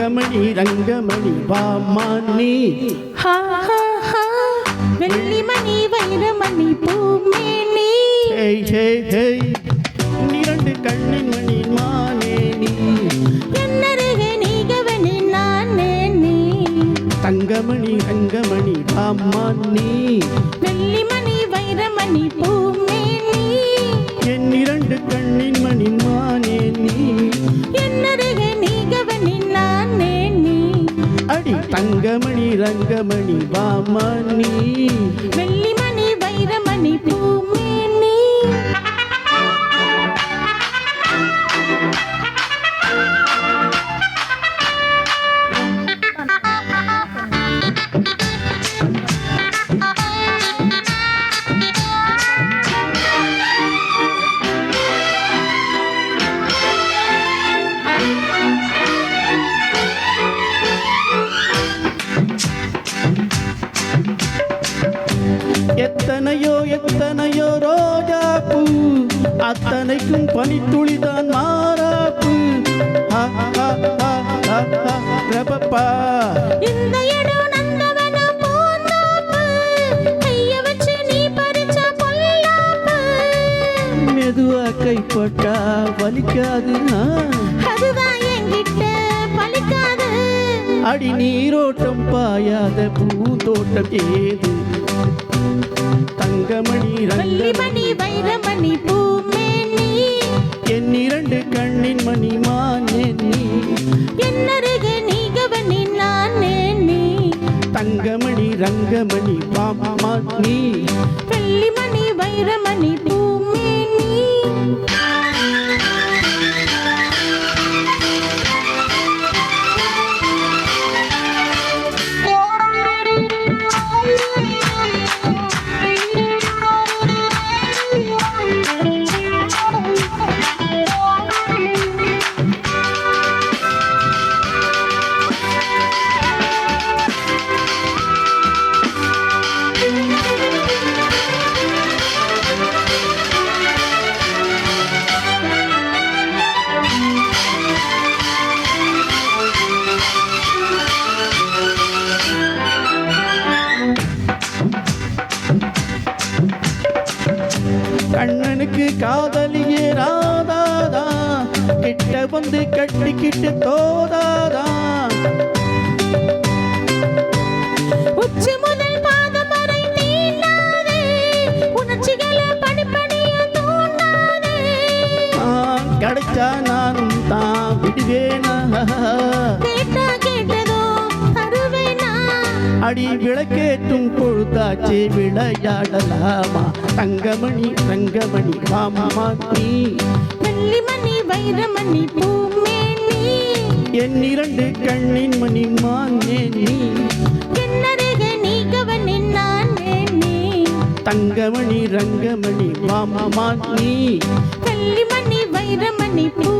தங்கமணி ரங்கமணி வாமானி வெள்ளிமணி வைரமணி பூமேனி இரண்டு கண்ணின் மணி மானே நீ என்னருகே நீகவனி நானே நீ தங்கமணி ரங்கமணி வாமானி வெள்ளிமணி வைரமணி பூமேனி என் இரண்டு கண்ணின் மணி மானே நீ என்னருகே நீகவனி நானே நீ அடி தங்கமணி ரங்கமணி வாமானி வெள்ளிமணி வைரமணி பூமேனி எத்தனையோ எத்தனையோ ரோஜாப்பூ அத்தனைக்கும் பனித்துளிதான் மாறாப்பு ரபப்பா இந்த இடம் நந்தவனம் பூந்தோப்பு கைய வச்சு நீ பறிச்ச பொல்லாப்பு மெதுவா கைப்பட்டா வலிக்காது அதுதான் என்கிட்ட பலிக்காது அடி நீரோட்டம் பாயாத பூந்தோட்டம் ஏது தங்கமணி வெள்ளிமணி வைரமணி பூமேனி என் இரண்டு கண்ணின் மணி மானே நீ என்னருகே நீகவனி நானே நீ தங்கமணி ரங்கமணி வாமானி வெள்ளிமணி வைரமணி பூமேனி கண்ணனுக்கு காதலியே ராதாதா கிட்ட வந்து கட்டிக்கிட்டு தோதாதா உச்சி முதல் பாதம் வரை நீளாதே உணர்ச்சிகளை படிப்படியா தூண்டாதே கிடைச்சா நானும் தான் விடுவேனா கேட்டா கேட்டதோ தருவேனா அடி விளக்கேற்றும் பொழுதாச்சே விளையாடலாமா தங்கமணி ரங்கமணி வாமானி வெள்ளிமணி வைரமணி பூமேனி என் இரண்டு கண்ணின் மணி மானே நீ என்னருகே நீகவனி நானே நீ தங்கமணி ரங்கமணி வாமானி வெள்ளிமணி வைரமணி பூ